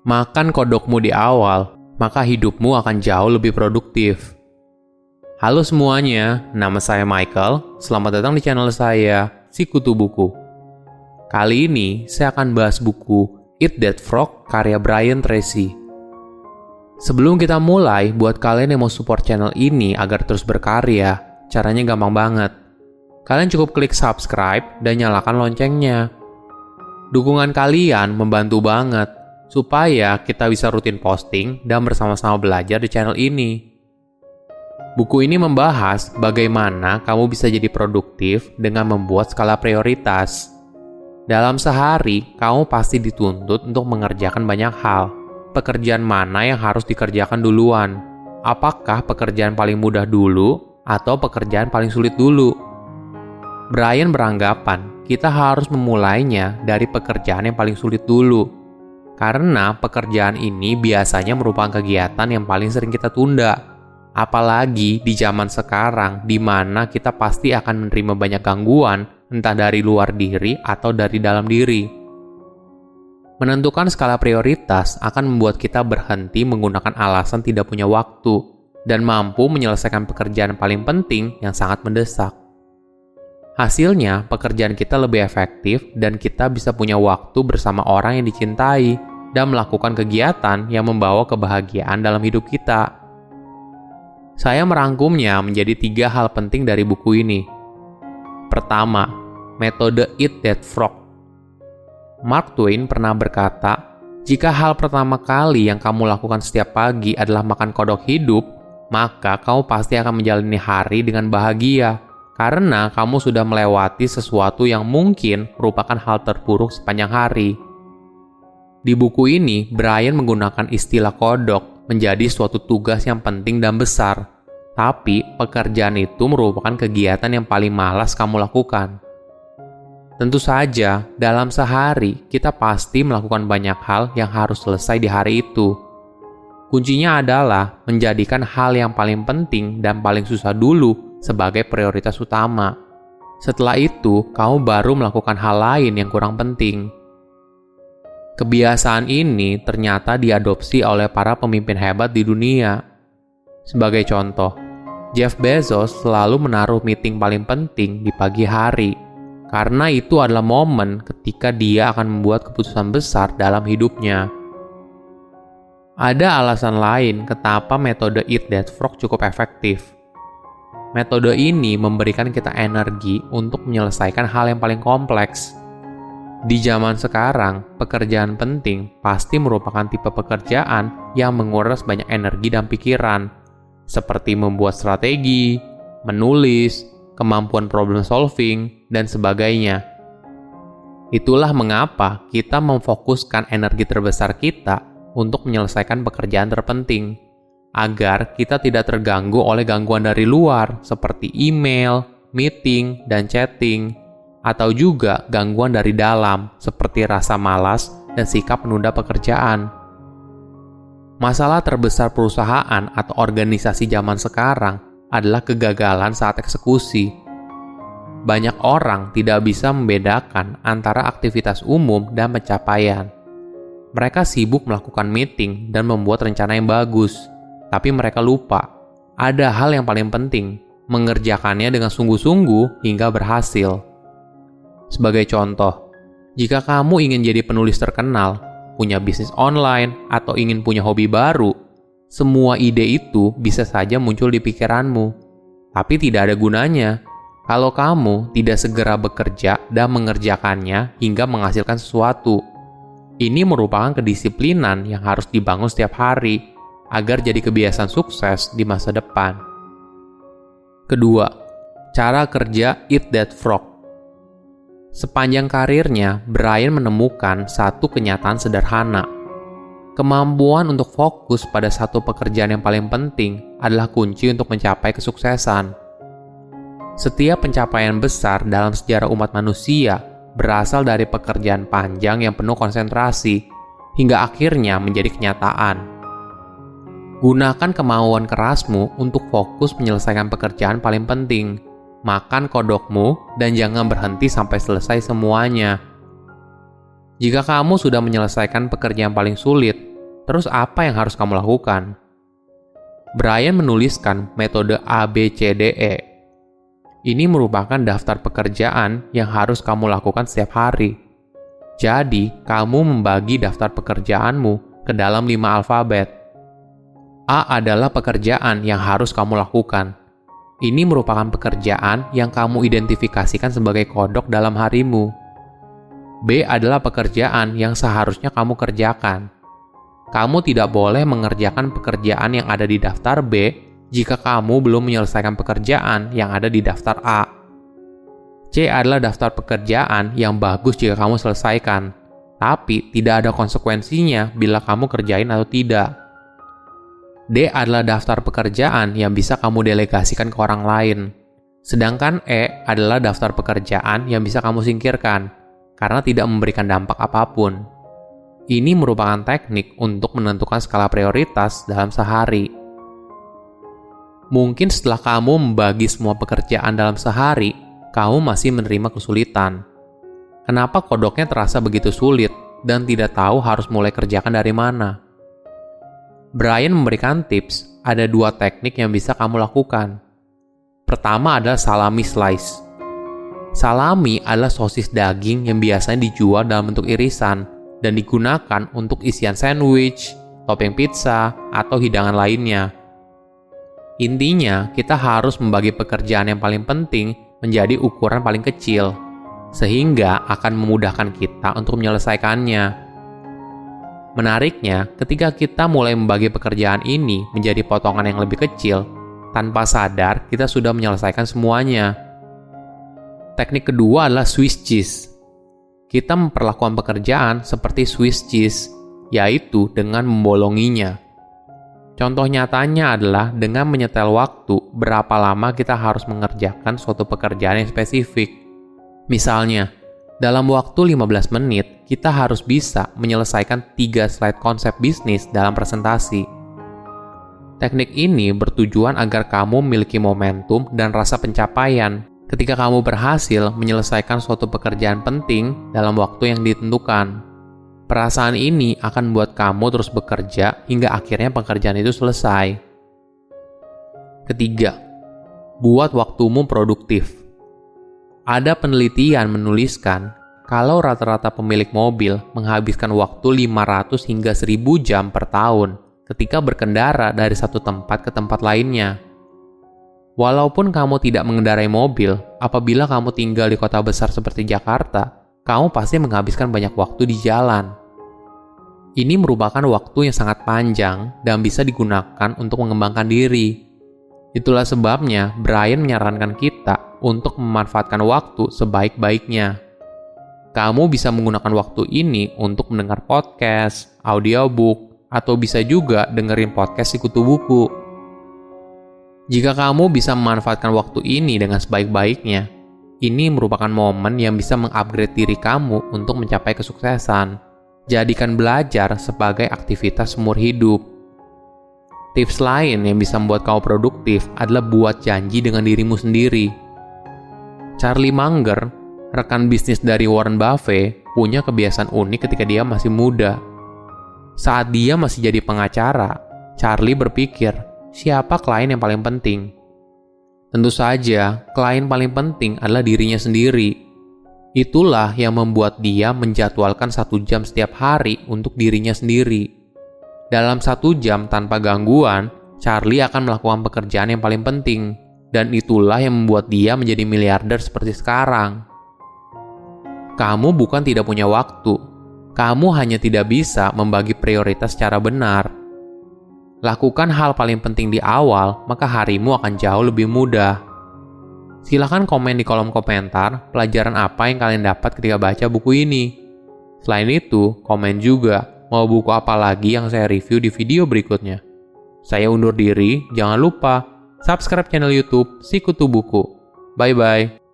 Makan kodokmu di awal, maka hidupmu akan jauh lebih produktif. Halo semuanya, nama saya Michael. Selamat datang di channel saya, Sikutu Buku. Kali ini saya akan bahas buku Eat That Frog karya Brian Tracy. Sebelum kita mulai, buat kalian yang mau support channel ini agar terus berkarya, caranya gampang banget. Kalian cukup klik subscribe dan nyalakan loncengnya. Dukungan kalian membantu banget supaya kita bisa rutin posting dan bersama-sama belajar di channel ini. Buku ini membahas bagaimana kamu bisa jadi produktif dengan membuat skala prioritas. Dalam sehari, kamu pasti dituntut untuk mengerjakan banyak hal. Pekerjaan mana yang harus dikerjakan duluan? Apakah pekerjaan paling mudah dulu atau pekerjaan paling sulit dulu? Brian beranggapan kita harus memulainya dari pekerjaan yang paling sulit dulu. Karena pekerjaan ini biasanya merupakan kegiatan yang paling sering kita tunda. Apalagi di zaman sekarang di mana kita pasti akan menerima banyak gangguan, entah dari luar diri atau dari dalam diri. Menentukan skala prioritas akan membuat kita berhenti menggunakan alasan tidak punya waktu dan mampu menyelesaikan pekerjaan paling penting yang sangat mendesak. Hasilnya, pekerjaan kita lebih efektif dan kita bisa punya waktu bersama orang yang dicintai dan melakukan kegiatan yang membawa kebahagiaan dalam hidup kita. Saya merangkumnya menjadi 3 hal penting dari buku ini. Pertama, metode Eat That Frog. Mark Twain pernah berkata, jika hal pertama kali yang kamu lakukan setiap pagi adalah makan kodok hidup, maka kamu pasti akan menjalani hari dengan bahagia, karena kamu sudah melewati sesuatu yang mungkin merupakan hal terburuk sepanjang hari. Di buku ini, Brian menggunakan istilah kodok menjadi suatu tugas yang penting dan besar, tapi pekerjaan itu merupakan kegiatan yang paling malas kamu lakukan. Tentu saja, dalam sehari kita pasti melakukan banyak hal yang harus selesai di hari itu. Kuncinya adalah menjadikan hal yang paling penting dan paling susah dulu sebagai prioritas utama. Setelah itu, kamu baru melakukan hal lain yang kurang penting. Kebiasaan ini ternyata diadopsi oleh para pemimpin hebat di dunia. Sebagai contoh, Jeff Bezos selalu menaruh meeting paling penting di pagi hari. Karena itu adalah momen ketika dia akan membuat keputusan besar dalam hidupnya. Ada alasan lain kenapa metode Eat That Frog cukup efektif. Metode ini memberikan kita energi untuk menyelesaikan hal yang paling kompleks. Di zaman sekarang, pekerjaan penting pasti merupakan tipe pekerjaan yang menguras banyak energi dan pikiran, seperti membuat strategi, menulis, kemampuan problem solving, dan sebagainya. Itulah mengapa kita memfokuskan energi terbesar kita untuk menyelesaikan pekerjaan terpenting, agar kita tidak terganggu oleh gangguan dari luar seperti email, meeting, dan chatting, atau juga gangguan dari dalam seperti rasa malas dan sikap menunda pekerjaan. Masalah terbesar perusahaan atau organisasi zaman sekarang adalah kegagalan saat eksekusi. Banyak orang tidak bisa membedakan antara aktivitas umum dan pencapaian. Mereka sibuk melakukan meeting dan membuat rencana yang bagus, tapi mereka lupa ada hal yang paling penting, mengerjakannya dengan sungguh-sungguh hingga berhasil. Sebagai contoh, jika kamu ingin jadi penulis terkenal, punya bisnis online, atau ingin punya hobi baru, semua ide itu bisa saja muncul di pikiranmu, tapi tidak ada gunanya kalau kamu tidak segera bekerja dan mengerjakannya hingga menghasilkan sesuatu. Ini merupakan kedisiplinan yang harus dibangun setiap hari agar jadi kebiasaan sukses di masa depan. Kedua, cara kerja Eat That Frog. Sepanjang karirnya, Brian menemukan satu kenyataan sederhana. Kemampuan untuk fokus pada satu pekerjaan yang paling penting adalah kunci untuk mencapai kesuksesan. Setiap pencapaian besar dalam sejarah umat manusia berasal dari pekerjaan panjang yang penuh konsentrasi, hingga akhirnya menjadi kenyataan. Gunakan kemauan kerasmu untuk fokus menyelesaikan pekerjaan paling penting. Makan kodokmu dan jangan berhenti sampai selesai semuanya. Jika kamu sudah menyelesaikan pekerjaan paling sulit, Terus apa yang harus kamu lakukan? Brian menuliskan metode ABCDE. Ini merupakan daftar pekerjaan yang harus kamu lakukan setiap hari. Jadi, kamu membagi daftar pekerjaanmu ke dalam 5 alfabet. A adalah pekerjaan yang harus kamu lakukan. Ini merupakan pekerjaan yang kamu identifikasikan sebagai kodok dalam harimu. B adalah pekerjaan yang seharusnya kamu kerjakan. Kamu tidak boleh mengerjakan pekerjaan yang ada di daftar B jika kamu belum menyelesaikan pekerjaan yang ada di daftar A. C adalah daftar pekerjaan yang bagus jika kamu selesaikan, tapi tidak ada konsekuensinya bila kamu kerjain atau tidak. D adalah daftar pekerjaan yang bisa kamu delegasikan ke orang lain. Sedangkan E adalah daftar pekerjaan yang bisa kamu singkirkan, karena tidak memberikan dampak apapun. Ini merupakan teknik untuk menentukan skala prioritas dalam sehari. Mungkin setelah kamu membagi semua pekerjaan dalam sehari, kamu masih menerima kesulitan. Kenapa kodoknya terasa begitu sulit dan tidak tahu harus mulai kerjakan dari mana? Brian memberikan tips, ada 2 teknik yang bisa kamu lakukan. Pertama adalah salami slice. Salami adalah sosis daging yang biasanya dijual dalam bentuk irisan dan digunakan untuk isian sandwich, topping pizza, atau hidangan lainnya. Intinya, kita harus membagi pekerjaan yang paling penting menjadi ukuran paling kecil, sehingga akan memudahkan kita untuk menyelesaikannya. Menariknya, ketika kita mulai membagi pekerjaan ini menjadi potongan yang lebih kecil, tanpa sadar kita sudah menyelesaikan semuanya. Teknik kedua adalah Swiss cheese. Kita memperlakukan pekerjaan seperti Swiss cheese, yaitu dengan membolonginya. Contoh nyatanya adalah dengan menyetel waktu berapa lama kita harus mengerjakan suatu pekerjaan yang spesifik. Misalnya, dalam waktu 15 menit, kita harus bisa menyelesaikan 3 slide konsep bisnis dalam presentasi. Teknik ini bertujuan agar kamu memiliki momentum dan rasa pencapaian ketika kamu berhasil menyelesaikan suatu pekerjaan penting dalam waktu yang ditentukan. Perasaan ini akan membuat kamu terus bekerja hingga akhirnya pekerjaan itu selesai. Ketiga, buat waktumu produktif. Ada penelitian menuliskan kalau rata-rata pemilik mobil menghabiskan waktu 500 hingga 1000 jam per tahun ketika berkendara dari satu tempat ke tempat lainnya. Walaupun kamu tidak mengendarai mobil, apabila kamu tinggal di kota besar seperti Jakarta, kamu pasti menghabiskan banyak waktu di jalan. Ini merupakan waktu yang sangat panjang dan bisa digunakan untuk mengembangkan diri. Itulah sebabnya Brian menyarankan kita untuk memanfaatkan waktu sebaik-baiknya. Kamu bisa menggunakan waktu ini untuk mendengar podcast, audiobook, atau bisa juga dengerin podcast si Kutu Buku. Jika kamu bisa memanfaatkan waktu ini dengan sebaik-baiknya, ini merupakan momen yang bisa mengupgrade diri kamu untuk mencapai kesuksesan. Jadikan belajar sebagai aktivitas seumur hidup. Tips lain yang bisa membuat kamu produktif adalah buat janji dengan dirimu sendiri. Charlie Munger, rekan bisnis dari Warren Buffett, punya kebiasaan unik ketika dia masih muda. Saat dia masih jadi pengacara, Charlie berpikir, siapa klien yang paling penting? Tentu saja, klien paling penting adalah dirinya sendiri. Itulah yang membuat dia menjadwalkan 1 jam setiap hari untuk dirinya sendiri. Dalam 1 jam tanpa gangguan, Charlie akan melakukan pekerjaan yang paling penting. Dan itulah yang membuat dia menjadi miliarder seperti sekarang. Kamu bukan tidak punya waktu. Kamu hanya tidak bisa membagi prioritas secara benar. Lakukan hal paling penting di awal, maka harimu akan jauh lebih mudah. Silahkan komen di kolom komentar pelajaran apa yang kalian dapat ketika baca buku ini. Selain itu, komen juga mau buku apa lagi yang saya review di video berikutnya. Saya undur diri, jangan lupa subscribe channel YouTube Si Kutu Buku. Bye-bye.